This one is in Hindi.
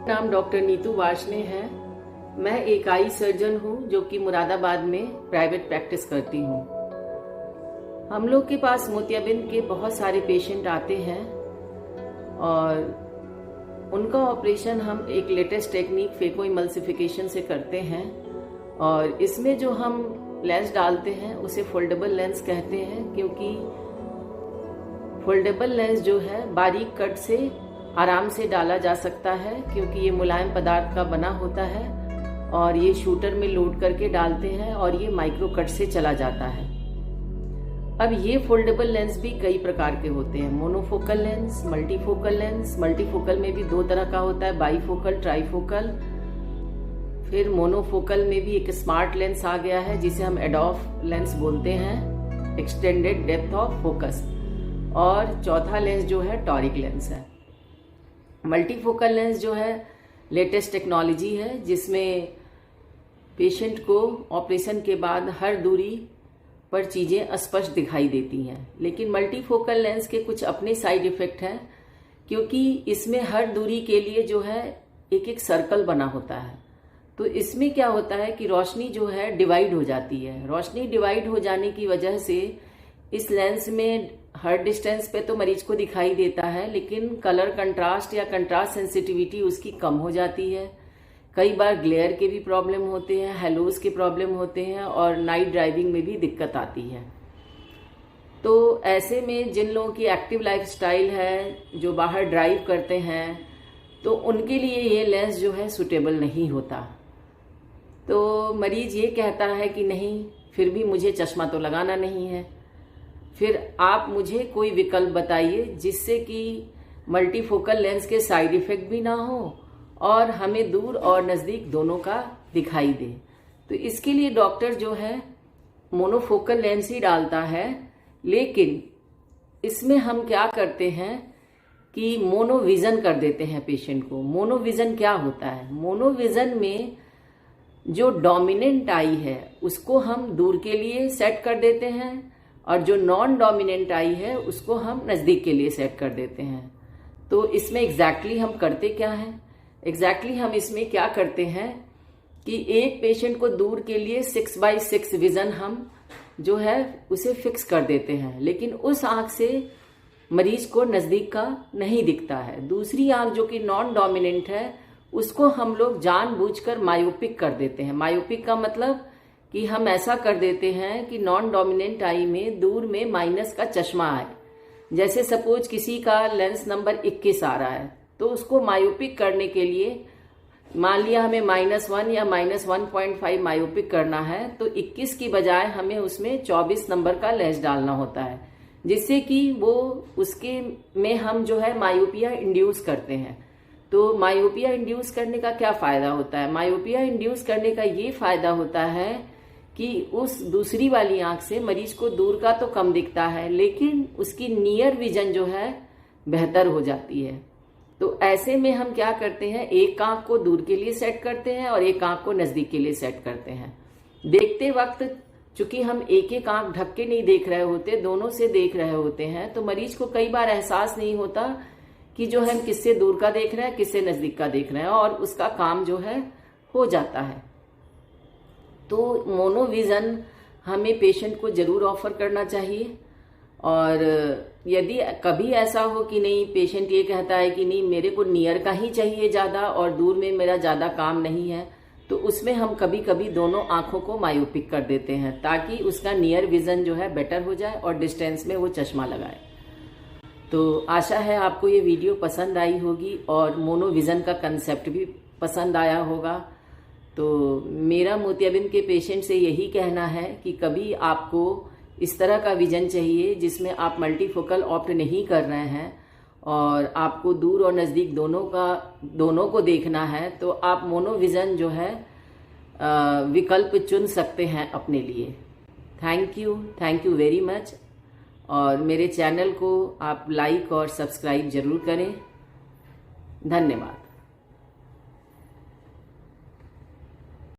नाम डॉक्टर नीतू वार्ष्णेय है। मैं एक आई सर्जन हूँ जो कि मुरादाबाद में प्राइवेट प्रैक्टिस करती हूँ। हम लोग के पास मोतियाबिंद के बहुत सारे पेशेंट आते हैं और उनका ऑपरेशन हम एक लेटेस्ट टेक्निक फेको इमल्सिफिकेशन से करते हैं। और इसमें जो हम लेंस डालते हैं उसे फोल्डेबल लेंस कहते हैं, क्योंकि फोल्डेबल लेंस जो है बारीक कट से आराम से डाला जा सकता है, क्योंकि ये मुलायम पदार्थ का बना होता है और ये शूटर में लोड करके डालते हैं और ये माइक्रो कट से चला जाता है। अब ये फोल्डेबल लेंस भी कई प्रकार के होते हैं, monofocal lens, multifocal lens. Multifocal में भी दो तरह का होता है, बाईफोकल, ट्राईफोकल। फिर मोनोफोकल में भी एक स्मार्ट लेंस आ गया है जिसे हम एडॉफ लेंस बोलते हैं, एक्सटेंडेड डेप्थ ऑफ फोकस। और चौथा लेंस जो है टॉरिक लेंस है। मल्टीफोकल लेंस जो है लेटेस्ट टेक्नोलॉजी है, जिसमें पेशेंट को ऑपरेशन के बाद हर दूरी पर चीज़ें स्पष्ट दिखाई देती हैं। लेकिन मल्टीफोकल लेंस के कुछ अपने साइड इफेक्ट हैं, क्योंकि इसमें हर दूरी के लिए जो है एक एक सर्कल बना होता है। तो इसमें क्या होता है कि रोशनी जो है डिवाइड हो जाती है। रोशनी डिवाइड हो जाने की वजह से इस लेंस में हर डिस्टेंस पे तो मरीज को दिखाई देता है, लेकिन कलर कंट्रास्ट या कंट्रास्ट सेंसिटिविटी उसकी कम हो जाती है। कई बार ग्लेयर के भी प्रॉब्लम होते हैं, हेलोज के प्रॉब्लम होते हैं और नाइट ड्राइविंग में भी दिक्कत आती है। तो ऐसे में जिन लोगों की एक्टिव लाइफस्टाइल है, जो बाहर ड्राइव करते हैं, तो उनके लिए ये लेंस जो है सुटेबल नहीं होता। तो मरीज ये कहता है कि नहीं, फिर भी मुझे चश्मा तो लगाना नहीं है। फिर आप मुझे कोई विकल्प बताइए जिससे कि मल्टीफोकल लेंस के साइड इफेक्ट भी ना हो और हमें दूर और नज़दीक दोनों का दिखाई दे। तो इसके लिए डॉक्टर जो है मोनोफोकल लेंस ही डालता है, लेकिन इसमें हम क्या करते हैं कि मोनोविजन कर देते हैं पेशेंट को। मोनोविजन क्या होता है? मोनोविजन में जो डोमिनेंट आई है उसको हम दूर के लिए सेट कर देते हैं और जो नॉन डोमिनेंट आई है उसको हम नज़दीक के लिए सेट कर देते हैं। तो इसमें एग्जैक्टली हम करते क्या हैं? एग्जैक्टली हम इसमें क्या करते हैं कि एक पेशेंट को दूर के लिए 6x6 विजन हम जो है उसे फिक्स कर देते हैं, लेकिन उस आंख से मरीज को नज़दीक का नहीं दिखता है। दूसरी आंख जो कि नॉन डोमिनेंट है उसको हम लोग जानबूझकर मायोपिक कर देते हैं। मायोपिक का मतलब कि हम ऐसा कर देते हैं कि नॉन डोमिनेंट आई में दूर में माइनस का चश्मा आए। जैसे सपोज किसी का लेंस नंबर 21 आ रहा है, तो उसको मायोपिक करने के लिए मान लिया हमें -1 या -1.5 मायोपिक करना है, तो 21 की बजाय हमें उसमें 24 नंबर का लेंस डालना होता है, जिससे कि वो उसके में हम जो है मायोपिया इंड्यूस करते हैं। तो मायोपिया इंड्यूस करने का क्या फायदा होता है? मायोपिया इंड्यूस करने का ये फायदा होता है कि उस दूसरी वाली आंख से मरीज को दूर का तो कम दिखता है, लेकिन उसकी नियर विजन जो है बेहतर हो जाती है। तो ऐसे में हम क्या करते हैं, एक आंख को दूर के लिए सेट करते हैं और एक आंख को नजदीक के लिए सेट करते हैं। देखते वक्त चूंकि हम एक एक आंख ढक के नहीं देख रहे होते, दोनों से देख रहे होते हैं, तो मरीज को कई बार एहसास नहीं होता कि जो है हम किससे दूर का देख रहे हैं, किससे नजदीक का देख रहे हैं, और उसका काम जो है हो जाता है। तो मोनोविजन हमें पेशेंट को जरूर ऑफर करना चाहिए। और यदि कभी ऐसा हो कि नहीं, पेशेंट ये कहता है कि नहीं मेरे को नियर का ही चाहिए ज़्यादा और दूर में मेरा ज़्यादा काम नहीं है, तो उसमें हम कभी कभी दोनों आंखों को मायोपिक कर देते हैं, ताकि उसका नियर विजन जो है बेटर हो जाए और डिस्टेंस में वो चश्मा लगाए। तो आशा है आपको ये वीडियो पसंद आई होगी और मोनोविजन का कंसेप्ट भी पसंद आया होगा। तो मेरा मोतियाबिंद के पेशेंट से यही कहना है कि कभी आपको इस तरह का विजन चाहिए जिसमें आप मल्टीफोकल ऑप्ट नहीं कर रहे हैं और आपको दूर और नज़दीक दोनों को देखना है, तो आप मोनोविजन जो है विकल्प चुन सकते हैं अपने लिए। Thank you very much. और मेरे चैनल को आप लाइक और सब्सक्राइब जरूर करें। धन्यवाद।